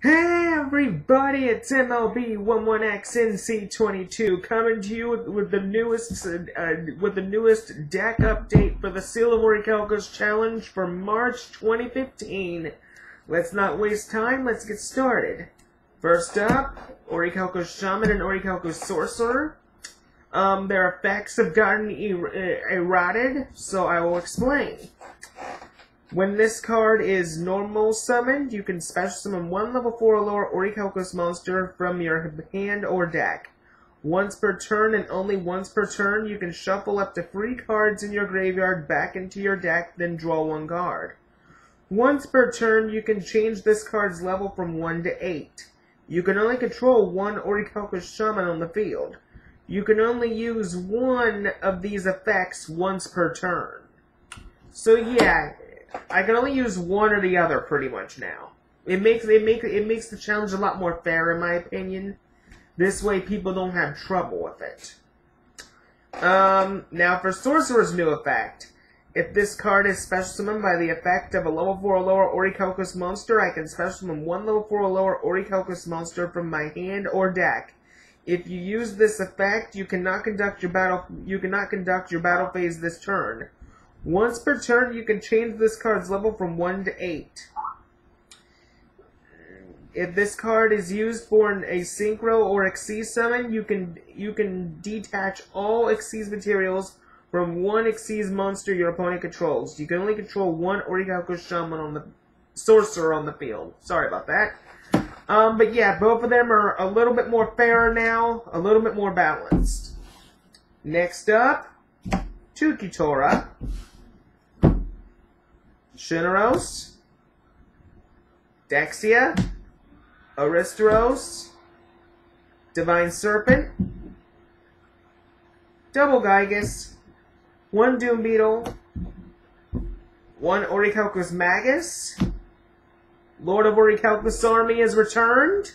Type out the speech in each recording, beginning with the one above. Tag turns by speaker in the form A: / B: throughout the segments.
A: Hey everybody, it's MLB11XNC22 coming to you with the newest deck update for the Seal of Orichalcos Challenge for March 2015. Let's not waste time, let's get started. First up, Orichalcos Shaman and Orichalcos Sorcerer. Their effects have gotten eroded, so I will explain. When this card is normal summoned, you can special summon one level 4 or lower Orichalcos monster from your hand or deck. Once per turn and only once per turn, you can shuffle up to 3 cards in your graveyard back into your deck, then draw 1 card. Once per turn, you can change this card's level from 1 to 8. You can only control 1 Orichalcos Shaman on the field. You can only use one of these effects once per turn. So yeah, I can only use one or the other pretty much now. It makes the challenge a lot more fair in my opinion. This way people don't have trouble with it. Now for Sorcerer's new effect. If this card is special summoned by the effect of a level 4 or lower Orichalcos monster, I can special summon one level 4 or lower Orichalcos monster from my hand or deck. If you use this effect, you cannot conduct your battle phase this turn. Once per turn, you can change this card's level from 1 to 8. If this card is used for a Synchro or Xyz summon, you can detach all Xyz materials from one Xyz monster your opponent controls. You can only control one Orichalcos Shaman on the Sorcerer on the field. Sorry about that. But yeah, both of them are a little bit more fair now, a little bit more balanced. Next up, Tukitora, Shinneros, Dexia, Aristeros, Divine Serpent, Double Gygus, 1 Doom Beetle, 1 Orichalcos Magus, Lord of Orichalcos Army has returned.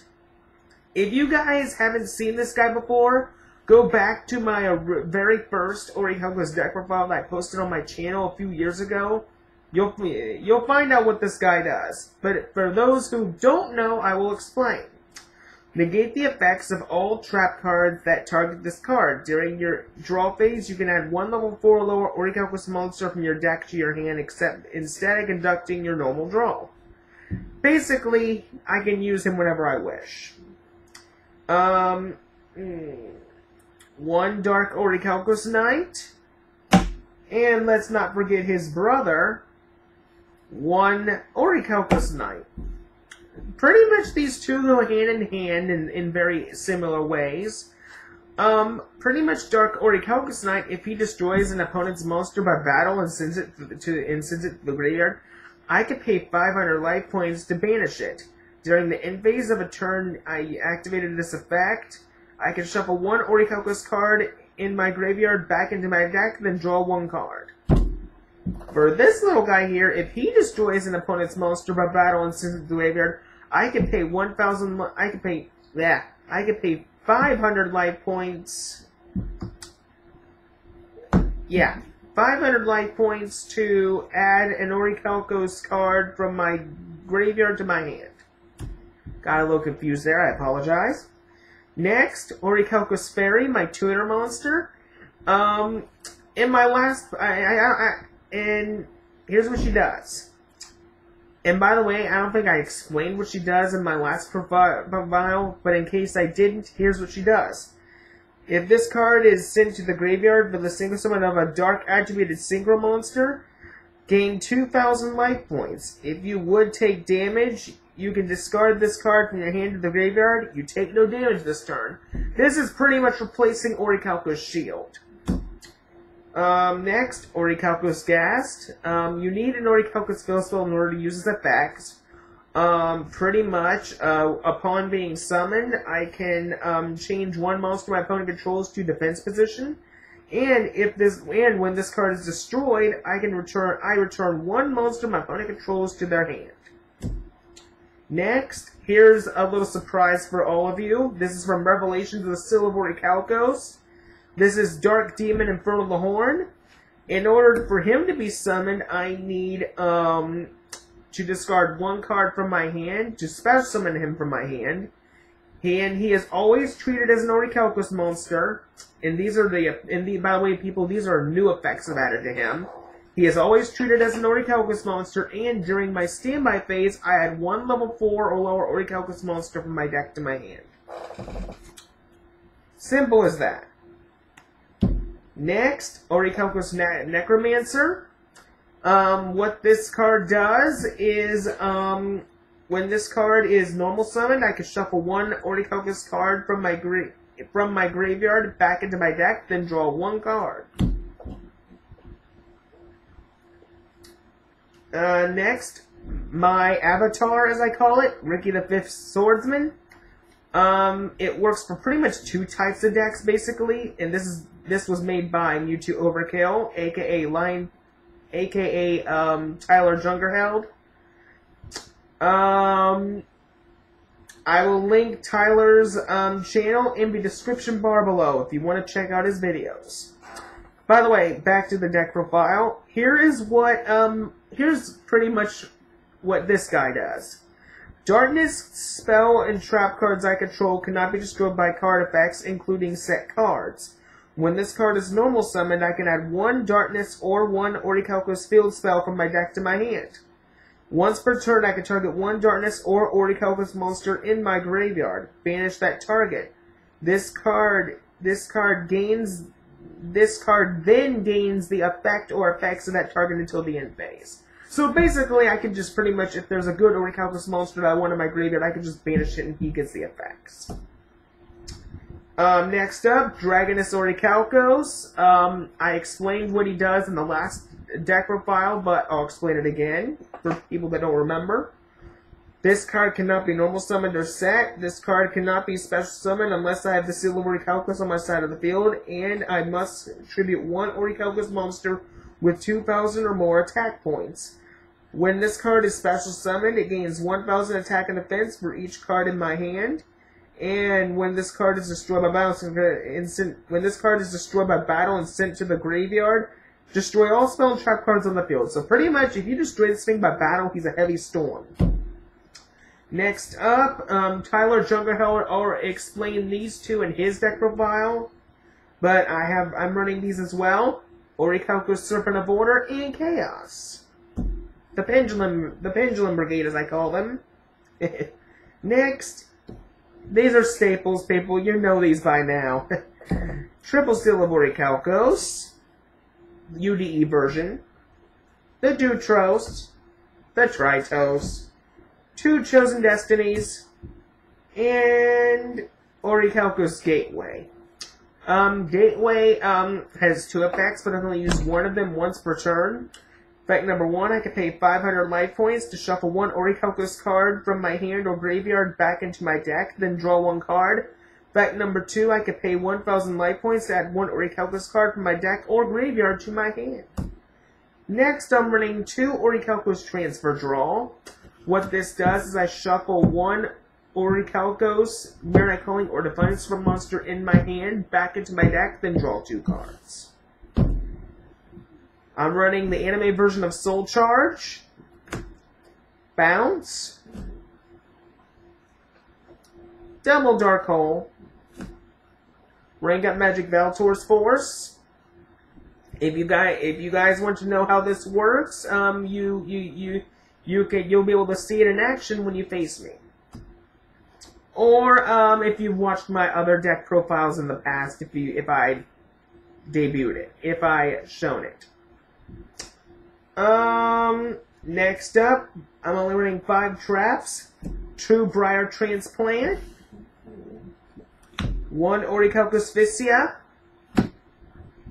A: If you guys haven't seen this guy before, go back to my very first Orichalcos deck profile that I posted on my channel a few years ago. You'll find out what this guy does. But for those who don't know, I will explain. Negate the effects of all trap cards that target this card. During your draw phase, you can add 1 level 4 or lower Orichalcos monster from your deck to your hand, instead of conducting your normal draw. Basically, I can use him whenever I wish. 1 Dark Orichalcos Knight. And let's not forget his brother, 1 Orichalcos Knight. Pretty much these two go hand in hand in very similar ways. Pretty much Dark Orichalcos Knight, if he destroys an opponent's monster by battle and sends it to the graveyard, I can pay 500 life points to banish it. During the end phase of a turn I activated this effect, I can shuffle 1 Orichalcos card in my graveyard back into my deck, then draw 1 card. For this little guy here, if he destroys an opponent's monster by battle and sends it to the graveyard, I can pay 500 life points. Yeah, 500 life points to add an Orichalcos card from my graveyard to my hand. Got a little confused there, I apologize. Next, Orichalcos Fairy, my tutor monster. In my last, and here's what she does. And by the way, I don't think I explained what she does in my last profile, but in case I didn't, here's what she does. If this card is sent to the graveyard with a single summon of a dark attributed synchro monster, gain 2,000 life points. If you would take damage, you can discard this card from your hand to the graveyard. You take no damage this turn. This is pretty much replacing Orichalcos Shield. Next, Orichalcos Ghast. You need an Orichalcos Fill Spell in order to use its effects. Pretty much, upon being summoned, I can change 1 monster my opponent controls to defense position. And when this card is destroyed, I return 1 monster my opponent controls to their hand. Next, here's a little surprise for all of you. This is from Revelations of the Seal of Orichalcos. This is Dark Demon Infernal the Horn. In order for him to be summoned, I need to discard one card from my hand, to special summon him from my hand. And he is always treated as an Orichalcos monster. And these are by the way, people, these are new effects I've added to him. He is always treated as an Orichalcos monster, and during my standby phase, I add one level 4 or lower Orichalcos monster from my deck to my hand. Simple as that. Next, Orichalcos Necromancer. What this card does is, when this card is normal summoned, I can shuffle one Orichalcos card from my graveyard back into my deck, then draw one card. Next, my avatar, as I call it, Ricky the Fifth Swordsman. It works for pretty much two types of decks, basically, and this was made by Mewtwo Overkill, aka Tyler Jungerheld. I will link Tyler's channel in the description bar below if you want to check out his videos. By the way, back to the deck profile. Here's pretty much what this guy does. Darkness, spell, and trap cards I control cannot be destroyed by card effects, including set cards. When this card is normal summoned, I can add one Darkness or one Orichalcos field spell from my deck to my hand. Once per turn, I can target one Darkness or Orichalcos monster in my graveyard. Banish that target. This card then gains the effect or effects of that target until the end phase. So basically, I can just pretty much, if there's a good Orichalcos monster that I want in my graveyard, I can just banish it and he gets the effects. Next up, Dragoness Orichalcos. I explained what he does in the last deck profile, but I'll explain it again for people that don't remember. This card cannot be normal summoned or set. This card cannot be special summoned unless I have the Seal of Orichalcos on my side of the field, and I must tribute one Orichalcos monster with 2,000 or more attack points. When this card is special summoned, it gains 1,000 attack and defense for each card in my hand. And when this card is destroyed by battle, and sent to the graveyard, destroy all spell and trap cards on the field. So pretty much, if you destroy this thing by battle, he's a heavy storm. Next up, Tyler Jungerheld explained these two in his deck profile, but I'm running these as well. Orichalcos Serpent of Order and Chaos. The Pendulum Brigade, as I call them. Next, these are staples, people. You know these by now. Triple Seal of Orichalcos, UDE version, the Dutros, the Tritos, two Chosen Destinies, and Orichalcos Gateway. Gateway has two effects, but I can only use one of them once per turn. Effect number 1, I can pay 500 life points to shuffle one Orichalcos card from my hand or graveyard back into my deck, then draw one card. Effect number 2, I can pay 1,000 life points to add one Orichalcos card from my deck or graveyard to my hand. Next, I'm running 2 Orichalcos Transfer Draw. What this does is I shuffle one Orichalcos, Midnight Calling, or Divine Storm monster in my hand back into my deck, then draw 2 cards. I'm running the anime version of Soul Charge, Bounce, Double Dark Hole, Rank Up Magic Valtor's Force. If you guys want to know how this works, you'll be able to see it in action when you face me. Or if you've watched my other deck profiles in the past, if I debuted it, if I shown it. Next up, I'm only running 5 traps. 2 Briar Transplant, 1 Orichalcos Viscia,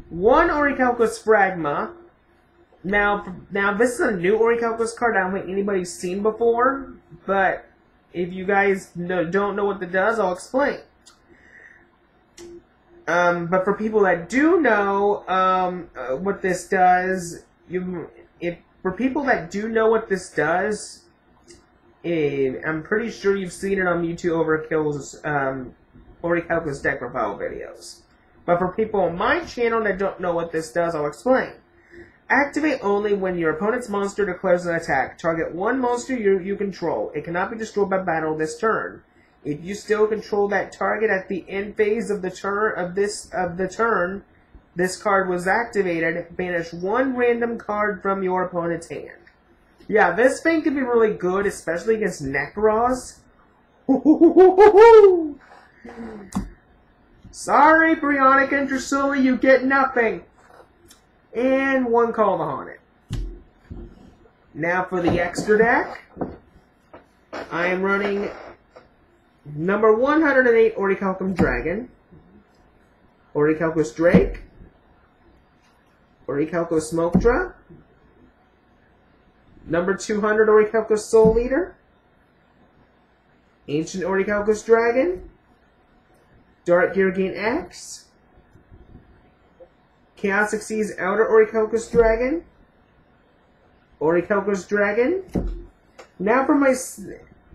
A: 1 Orichalcos Phragma. Now this is a new Orichalcos card I don't think anybody's seen before, but if you guys don't know what it does, I'll explain. But for people that do know what this does, I'm pretty sure you've seen it on Mewtwo Overkill's Orichalcos deck profile videos. But for people on my channel that don't know what this does, I'll explain. Activate only when your opponent's monster declares an attack. Target one monster you control. It cannot be destroyed by battle this turn. If you still control that target at the end phase of the turn this card was activated, banish one random card from your opponent's hand. Yeah, this thing could be really good, especially against Necros. Sorry, Brionic and Drusilla, you get nothing. And one Call the Haunted. Now for the extra deck, I am running number 108 Orichalcos Dragon, Orichalcos Drake, Orichalcos Smokedra, number 200 Orichalcos Soul Eater, Ancient Orichalcos Dragon, Dark Girgain X, Chaos Xyz Outer Orichalcos Dragon, Orichalcos Dragon. Now for my...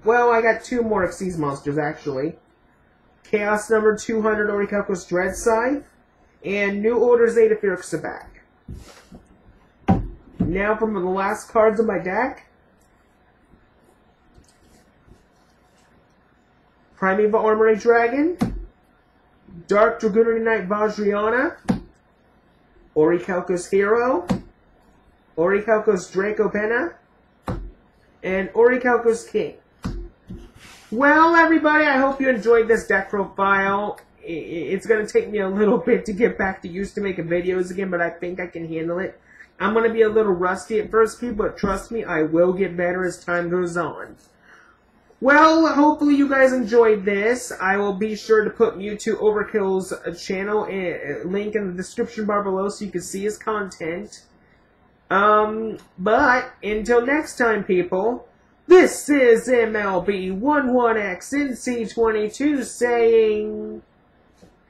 A: Well, I got two more Xyz monsters, actually. Chaos number 200 Orichalcos Dread Scythe, and New Order Zeta Firxaback. Now for the last cards of my deck. Primeval Armory Dragon, Dark Dragoonary Knight Vajrayana, Orichalcos Hero, Orichalcos Dracopenna, and Orichalcos King. Well, everybody, I hope you enjoyed this deck profile. It's going to take me a little bit to get back to used to making videos again, but I think I can handle it. I'm going to be a little rusty at first, people, but trust me, I will get better as time goes on. Well, hopefully you guys enjoyed this. I will be sure to put Mewtwo Overkill's channel link in the description bar below so you can see his content. But until next time, people, this is MLB11XNC22 saying,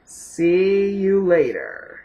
A: see you later.